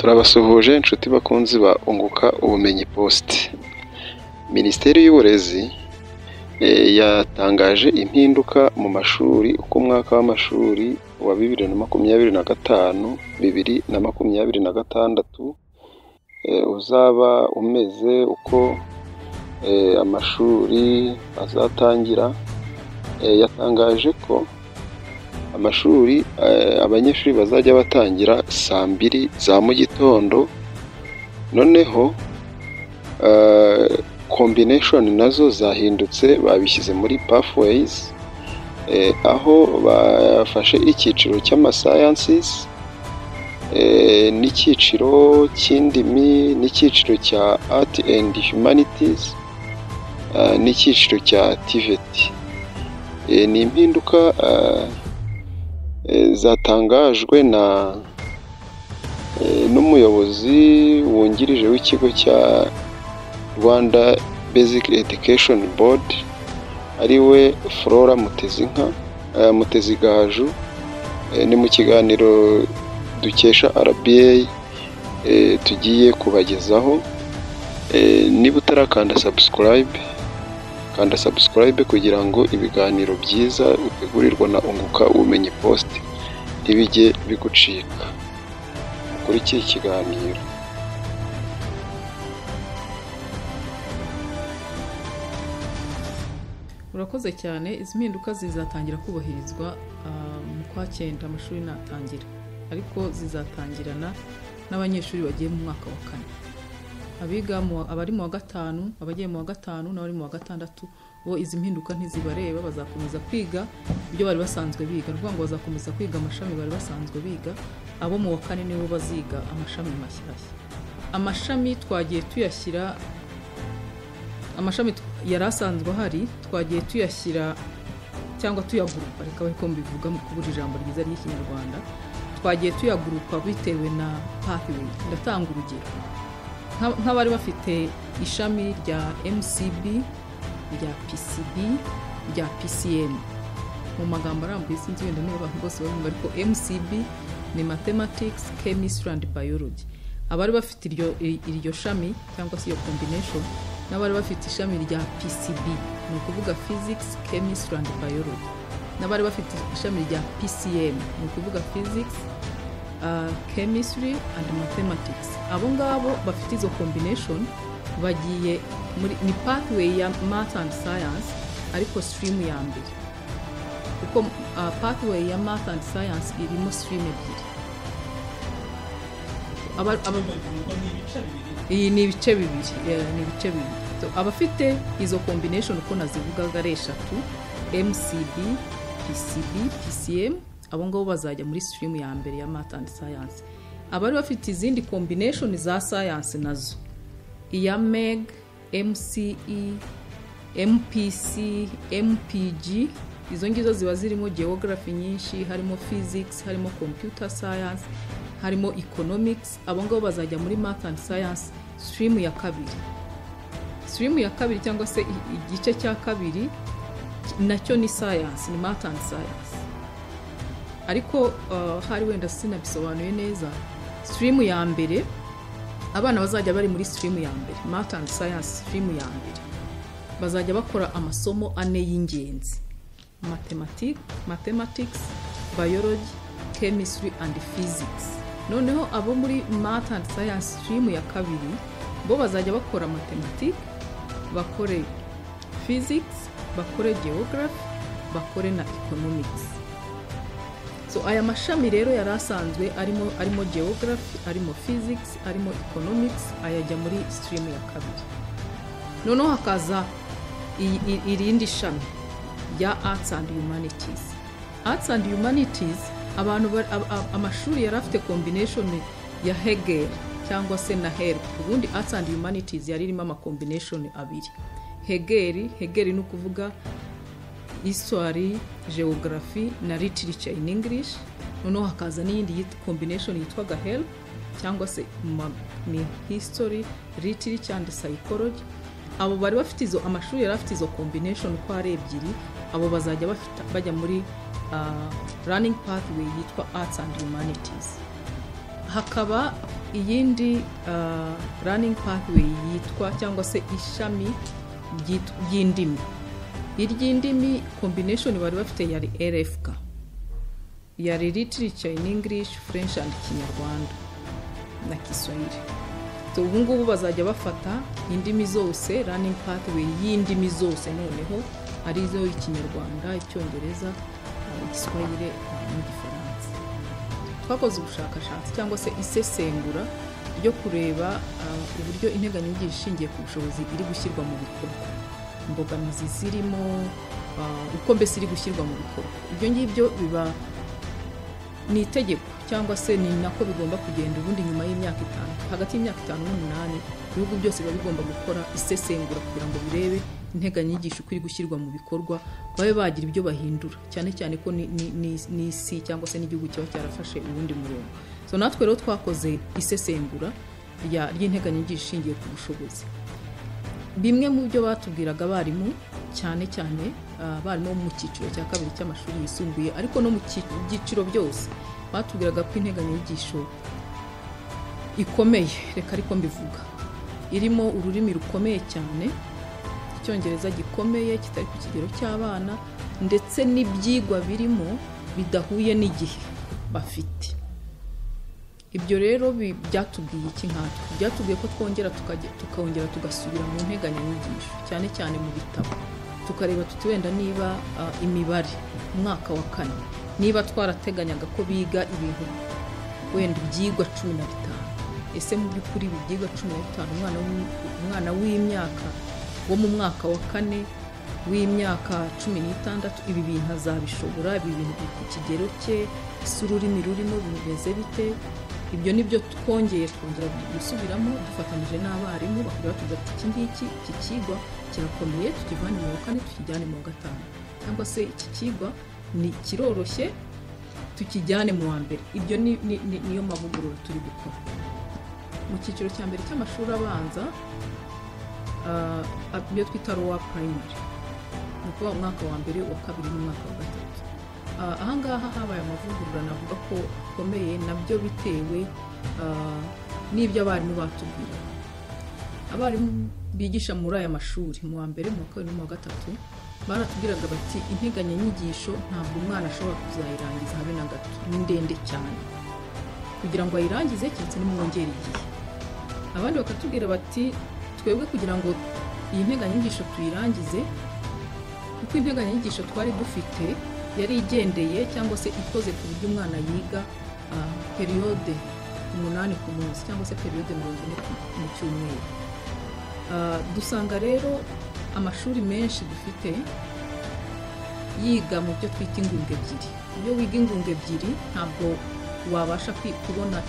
Turabasuhuje inshuti bakunzi ba Unguka Ubumenyi Post. Minisiteri y'Uburezi yatangaje impinduka mu mashuri uko umwaka w'amashuri wa 2025-2026 uzaba umeze, uko amashuri azatangira. Yatangaje ko amashuri abanyeshuri bazajya batangira saa 2 za mu gitondo, noneho combination nazo zahindutse, babishyize muri pathways, aho bafashe icyiciro cy'ama-sciences, n'icyiciro cy'indimi, n'icyiciro cya art and humanities, n'icyiciro cya TVET. Ni impinduka zatangajwe n'umuyobozi wungirije w'ikigo cya Rwanda Basic Education Board, ariwe Flora Mutezigaju. Ni mu kiganiro dukesha RBA tugiye kubagezaho. Niba utarakanda subscribe kugira ngo ibiganiro byiza utegurirwa na Unguka Ubumenyi Post ntibijye bigucika. Kuri iki kiganiro urakoze cyane. Izi mpinduka zizatangira kubahirizwa mu kwa 9 amashuri natangira, ariko zizatangirana n'abanyeshuri bagiye mu mwaka wa 4. Abari mu wa 5, abagiye mu wa 5 n'abari mu wa 6 bo izi mpinduka ntizibareba, bazakomeza kwiga ibyo bari basanzwe biga. Rwa ngo bazakomeza kwiga amashami bari basanzwe biga. Abo mu wa 4 nibo baziga amashami mashyashya. Amashami twagiye tuyashyira, amashami yarasanzwe hari twagiye tuyashyira cyangwa tuyagurupa, reka ariko mbivuga mu kubura ijambo ryiza ry'ikinyarwanda. Twagiye tuyagurupa bitewe na pathway. Ndatanga urugero nk'abari bafite ishami rya MCB, rya PCB, rya PCM. Mu magambo arambuye sinzi wenda niba abantu bose bumva, ariko MCB ni Mathematics, Chemistry and Biology. Abari bafite iryo shami cyangwa se iyo combination, n'abari bafite ishami rya PCB, ni ukuvuga Physics, Chemistry and Biology. N'abari bafite ishami rya PCM, ni ukuvuga Physics, Chemistry and Mathematics. Abo ngabo bafite izo combination bagiye muri ni pathway ya Math and Science, ariko stream ya mbere, kuko pathway ya Math and Science irimo stream ebyiri. Ni ibice bibiri. So abafite izo combination uko nazivugaga ari 3, MCB, PCB, PCM, abo ngabo bazajya muri stream ya mbere ya Math and Science. Abari bafite izindi combination za science nazo, iya MEG, MCE, MPC, MPG, izo ngizo ziba zirimo geography nyinshi, harimo physics, harimo computer science, harimo economics. Abo ngabo bazajya muri Math and Science stream ya kabiri. Stream ya kabiri cyangwa se igice cya kabiri nacyo ni science, ni Math and Science. Ariko hari wenda sinabisobanuye neza. Stream ya mbere, abana bazajya bari muri stream ya mbere, Math and Science stream ya mbere, bazajya bakora amasomo 4 y'ingenzi: Mathematics, Biology, Chemistry and Physics. Noneho abo muri Math and Science stream ya kabiri bo bazajya bakora Mathematics, bakore Physics, bakore Geography, bakore na Economics. So aya mashami rero yarasanzwe arimo Geography, arimo Physics, arimo Economics, ayajya muri stream ya kabiri. Noneho hakaza irindi shami ya Arts and Humanities. Arts and Humanities, amashuri yarafite combination ya Hegel cyangwa se na HELP. Ubundi Arts and Humanities yari irimo ama combination abiri. Hegel ni ukuvuga History, Geography na Literature in English. Noneho hakaza n'iyindi combination yitwaga HELP cyangwa se ni History, Literature and Psychology. Abo bari bafite izo amashuri yarafite izo combination uko ari ebyiri. Abo bazajya bajya muri running pathway yitwa Arts and Humanities. hakaba iyindi learning pathway yitwa cyangwa se ishami ry'indimi. Iry'indimi combination bari bafite yari RFK, yari literature in English, French and Kinyarwanda na Kiswahili. Ubu ngubu bazajya bafata indimi zose, learning pathway y'indimi zose noneho arizo Ikinyarwanda, Icyongereza, Igiswahili n'Igifaransa. Twakoze ubushakashatsi cyangwa se isesengura ryo kureba uburyo integanyanyigisho ishingiye ku bushobozi iri gushyirwa mu bikorwa, imbogamizi zirimo, uko mbese iri gushyirwa mu bikorwa. Ibyo ngibyo biba ni itegeko cyangwa se ni nako bigomba kugenda. Ubundi nyuma y'imyaka 5, hagati y'imyaka 5 n'8, ibihugu byose biba bigomba gukora isesengura kugira ngo birebe integanyanyigisho uko iri gushyirwa mu bikorwa, babe bagira ibyo bahindura, cyane cyane ko ni isi cyangwa se n'igihugu kiba cyarafashe ubundi murongo. So natwe rero twakoze isesengura ry'integanyanyigisho ishingiye ku bushobozi. Bimwe mu byo batubwiraga abarimu, cyane cyane abarimu mu cyiciro cya 2 cy'amashuri yisumbuye, ariko no mu byiciro byose, batubwiraga ko integanyanyigisho ikomeye, reka ariko mbivuga, irimo ururimi rukomeye cyane, Icyongereza gikomeye kitari ku kigero cy'abana, ndetse n'ibyigwa birimo bidahuye n'igihe bafite. Ibyo rero byatubwiye iki nkatwe? Byatubwiye ko tukongera tugasubira mu nteganyanyigisho, cyane cyane mu bitabo, tukareba tuti wenda niba imibare umwaka wa 4 niba twarateganyaga ko biga ibintu wenda ibyigwa 15, ese mu by'ukuri ibyigwa 15 umwana w'imyaka wo mu mwaka wa 4 w'imyaka 16 ibi bintu azabishobora? Ibi bintu ku kigero cye, ururimi rurimo bimeze bite? Ibyo nibyo twongera gusubiramo dufatanyije n'abarimu, bakora batugati iki kigwa kirakomeye, tukivanye mu wa 4 tukijyane mu wa 5, cyangwa se iki kigwa ni kiroroshye tukijyane mu wa 1. Ibyo niyo mavugurura turi gukora. Mu cyiciro cya mbere cy'amashuri abanza, ibyo twita lower primary, nuko umwaka wa 1, wa 2 n'umwaka wa 3. Ahangaha habaye amavugurura navuga ko komeye, nabyo bitewe n'ibyo abarimu batubwira. Abarimu bigisha muri aya mashuri mu wa 1, mu wa 2 no mu wa 3 baratubwiraga bati integanyanyigisho ntabwo umwana ashobora kuzayirangiza habe na gato, ni ndende cyane, kugira ngo ayirangize keretse nimwongera igihe. Abandi bakatubwira bati twebwe kugira ngo iyi nteganyanyigisho tuyirangize, kuko integanyanyigisho twari dufite yari igendeye cyangwa se ikoze ku buryo umwana yiga periode 8 ku munsi cyangwa se periode 40 mu cyumweru. Dusanga rero amashuri menshi dufite yiga mu byo twita ingunga ebyiri. Iyo wiga ingunga ebyiri ntabwo wabasha kubona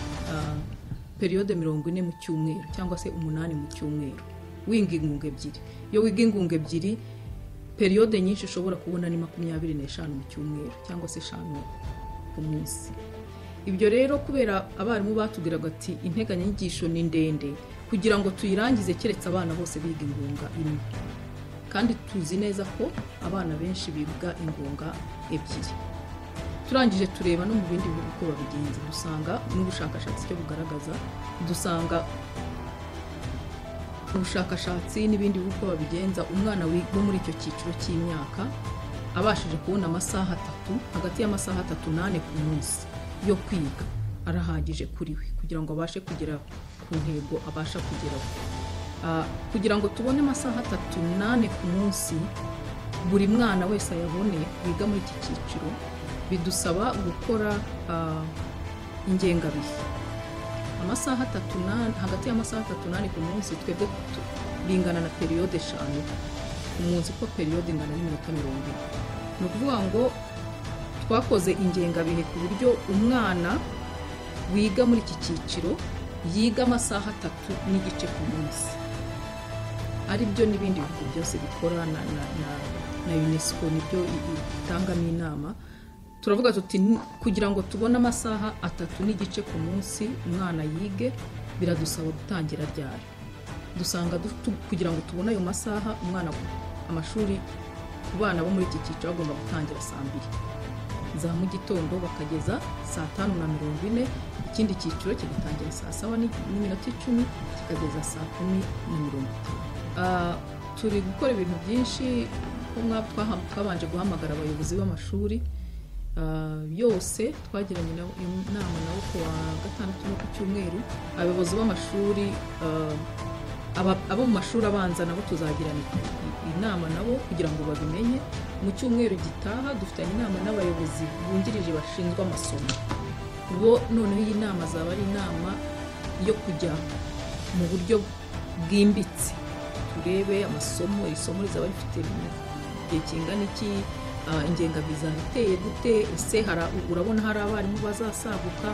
periode 40 mu cyumweru cyangwa se 8 mu cyumweru winga ingunga ebyiri. Iyo wiga ingunga ebyiri, periode nyinshi ushobora kubona ni 25 mu cyumweru cyangwa se 5 ku munsi. Ibyo rero kubera abarimu batubwiraga ati integanyanyigisho ni ndende, kugira ngo tuyirangize keretse abana bose biga ingunga imwe, kandi tuzi neza ko abana benshi biga ingunga ebyiri. Turangije tureba no mu bindi bihugu uko babigenza, dusanga n'ubushakashatsi cyo bugaragaza, dusanga ubushakashatsi n'ibindi bihugu uko babigenza, umwana wo muri icyo cyiciro cy'imyaka abashije kubona amasaha 3, hagati y'amasaha 3 n'8 ku munsi yo kwiga arahagije kuri we kugira ngo abashe kugera ku ntego abasha kugeraho. Kugira ngo tubone amasaha 3 n'8 ku munsi buri mwana wese ayabone wiga muri iki cyiciro, bidusaba gukora ingengabihe. Amasaha 3 hagati y'amasaha 3 n'8 ku munsi twebwe bingana na periode 5 ku munsi, ko periode ingana n'iminota 40. Ni ukuvuga ngo twakoze ingengabihe ku buryo umwana wiga muri iki cyiciro yiga amasaha 3 n'igice ku munsi. Ari byo n'ibindi bihugu byose bikora na UNESCO nibyo itangamo inama. Turavuga tuti kugira ngo tubone amasaha 3 n'igice ku munsi umwana yige, biradusaba gutangira ryari. Dusanga kugira ngo tubone ayo masaha umwana amashuri ku bana bo muri iki cyiciro agomba gutangira saa 2. za mu gitondo bakageza saa 5:40, ikindi cyiciro kigatangira saa 7:10 kikageza saa 10:50. Turi gukora ibintu byinshi, twabanje guhamagara abayobozi b'amashuri yose, twagiranye inama nabo ku wa gatandatu no ku cyumweru. Abayobozi b'amashuri abo mu mashuri abanza nabo tuzagirana inama nabo kugira ngo babimenye. Mu cyumweru gitaha dufitanye inama n'abayobozi bungirije bashinzwe amasomo, bo noneho iyi nama zaba ari inama yo kujya mu buryo bwimbitse, turebe amasomo, isomo rizaba rifite igihe kingana iki, ingengabiza iteye gute, ese urabona hari abarimu bazasaguka.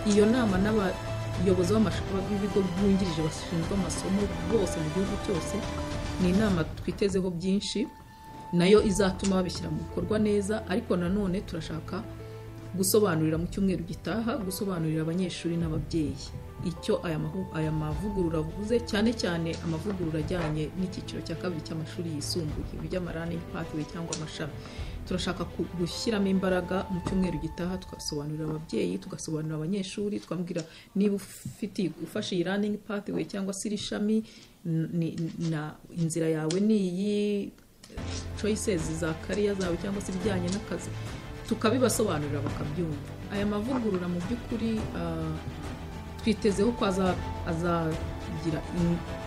Iyo nama n'abayobozi b'ibigo bungirije bashinzwe amasomo bose mu gihugu cyose ni inama twitezeho byinshi, nayo izatuma babishyira mu bikorwa neza. Ariko nanone turashaka gusobanurira mu cyumweru gitaha, gusobanurira abanyeshuri n'ababyeyi icyo aya mavugurura avuze, cyane cyane amavugurura ajyanye n'icyiciro cya kabiri cy'amashuri yisumbuye by'amarani pathway cyangwa amashami. Turashaka gushyiramo imbaraga mu cyumweru gitaha, tugasobanurira ababyeyi, tugasobanurira abanyeshuri, twambwira niba ufashe iyi running pathway cyangwa se irishami, inzira yawe ni iyi, choices za career zawe cyangwa se ibijyanye n'akazi, tukabibasobanurira bakabyumva. Aya mavugurura mu by'ukuri twitezeho ko azagira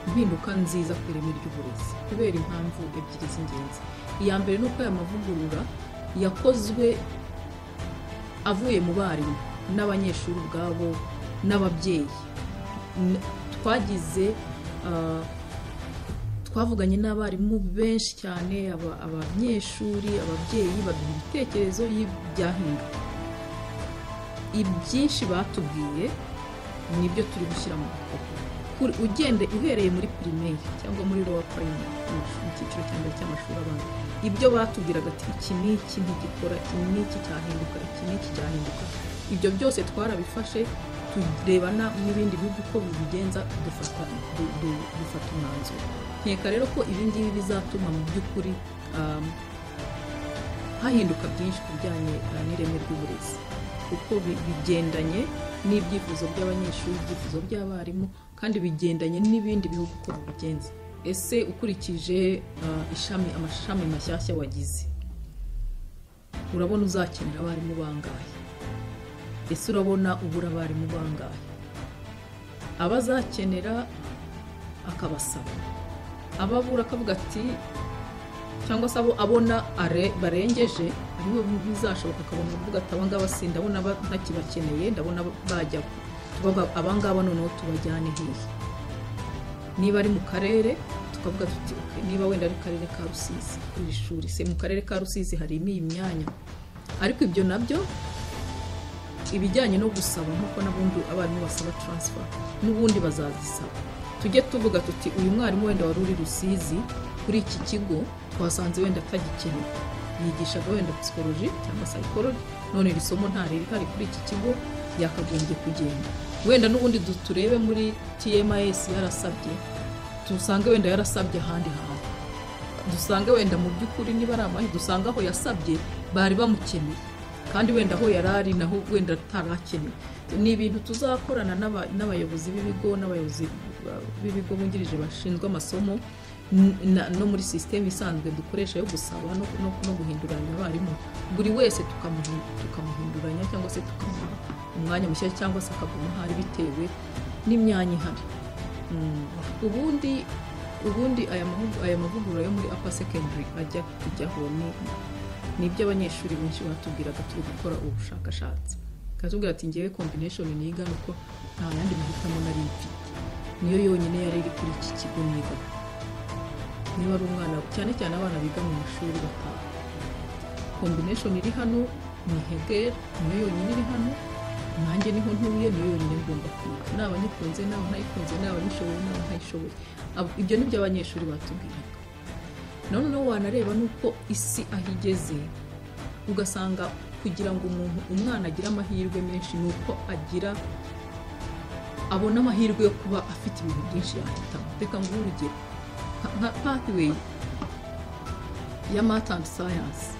impinduka nziza ku ireme ry'uburezi kubera impamvu ebyiri z'ingenzi. Iya mbere ni uko aya mavugurura yakozwe avuye mu barimu n'abanyeshuri ubwabo n'ababyeyi. Twavuganye n'abarimu benshi cyane, abanyeshuri, ababyeyi baduha ibitekerezo y'ibyahinduka. Ibyinshi batubwiye nibyo turi gushyira mu bikorwa. Uhereye muri primaire cyangwa muri lower primary, mu cyiciro cya mbere cy'amashuri abanza, ibyo batubwiraga ati iki n'iki ntigikora, iki n'iki cyahinduka, iki n'iki cyahinduka, ibyo byose twarabifashe, turebana n'ibindi bihugu uko bibigenza, dufata umwanzuro. Nkeka rero ko ibi ngibi bizatuma mu by'ukuri hahinduka byinshi ku bijyanye n'ireme ry'uburezi, kuko bigendanye n'ibyifuzo by'abanyeshuri, ibyifuzo by'abarimu, kandi bigendanye n'ibindi bihugu uko bibigenza. Ese ukurikije amashami mashyashya wagize, urabona uzakenera abarimu bangahe? Ese urabona ubura abarimu bangahe? Abazakenera akabasaba, ababura akavuga ati, cyangwa se abo abona barengeje aribo bizashoboka, akabona uvuga ati abangaba sindabona ntakibakeneye, ndabona bajya tubaga abangaba noneho tubajyane hehe. Niba ari mu karere tukavuga tuti niba wenda ari karere ka Rusizi kuri shuri, se mu karere ka Rusizi harimo iyi myanya. Ariko ibyo nabyo ibijyanye no gusaba nk'uko n'abundi abarimu basaba transfer n'ubundi bazazisaba, tujye tuvuga tuti uyu mwarimu wenda wari uri Rusizi kuri iki kigo twasanze wenda atagikeneye, yigishaga wenda psychology cyangwa psychology, none iri somo ntariri hari kuri iki kigo, yakagombye kugenda. Wenda n'ubundi turebe muri TMS yarasabye, tusange wenda yarasabye ahandi hantu, dusange wenda mu by'ukuri niba ari amahi, dusanga aho yasabye bari bamukeneye, kandi wenda aho yarari naho wenda atarakeneye. Ni ibintu tuzakorana n'abayobozi b'ibigo n'abayobozi b'ibigo bungirije bashinzwe amasomo no muri system isanzwe dukoresha yo gusaba no guhinduranya abarimu, buri wese tukamuhinduranya cyangwa se tukamuha umwanya mushya cyangwa se akaguma hari bitewe n'imyanya ihari. Ubundi aya mavugurura yo muri upper secondary ajya kujyaho ni ibyo abanyeshuri benshi batubwiraga turi gukora ubushakashatsi, katubwira ati ngewe combination niga nuko nta yandi mahitamo nari mfite, niyo yonyine yari iri kuri iki kigo niga. Niba ari umwana, cyane cyane abana biga mu mashuri bataha, combination iri hano ni Hegel, niyo yonyine iri hano, nanjye niho ntuye, niyo yonyine ngomba kwiga, naba nikunze naba ntayikunze, naba nishoboye naba ntayishoboye. Ibyo nibyo abanyeshuri batubwiraga. Noneho wanareba nuko isi ahigeze, ugasanga kugira ngo umwana agire amahirwe menshi nuko abona amahirwe yo kuba afite ibintu byinshi yahitamo. Reka nguhe urugero nka pathway ya Math and Science,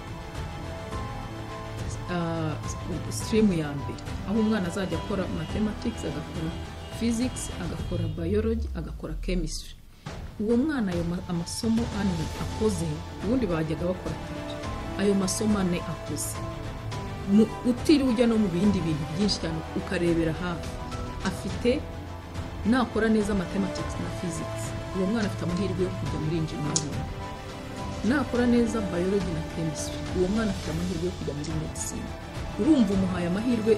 stream ya mbere, aho umwana azajya akora mathematics, agakora physics, agakora biology, agakora chemistry. Uwo mwana ayo amasomo ane akoze, ubundi bajyaga bakora 3, ayo masomo ane akoze utiri ujya no mu bindi bintu byinshi cyane ukarebera hafi, afite nakora neza mathematics na physics, uwo mwana afite amahirwe yo kujya muri engineering. Nakora neza biology na chemistry, uwo mwana afite amahirwe yo kujya muri medicine. Urumva umuhaye amahirwe,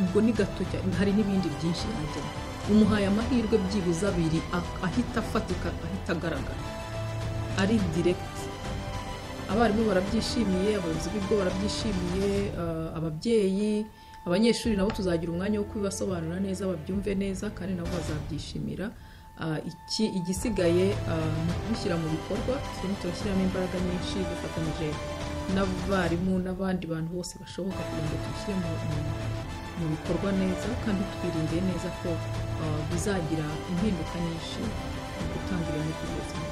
ubwo ni gato cyane, hari n'ibindi byinshi yajyamo. Umuhaye amahirwe byibuze abiri ahita afatika, ahita agaragara ari direct. Abarimu barabyishimiye, abayobozi b'ibigo barabyishimiye, ababyeyi, abanyeshuri nabo tuzagira umwanya wo kubibasobanurira neza, babyumve neza kandi nabo bazabyishimira. Igisigaye ni kubishyira mu bikorwa. Turimo turashyiramo imbaraga nyinshi dufatanyije n'abarimu n'abandi bantu bose bashoboka kugira ngo dushyire mu bikorwa neza, kandi twirinde neza ko bizagira impinduka nyinshi mu gutanga ireme ry'ubuzima.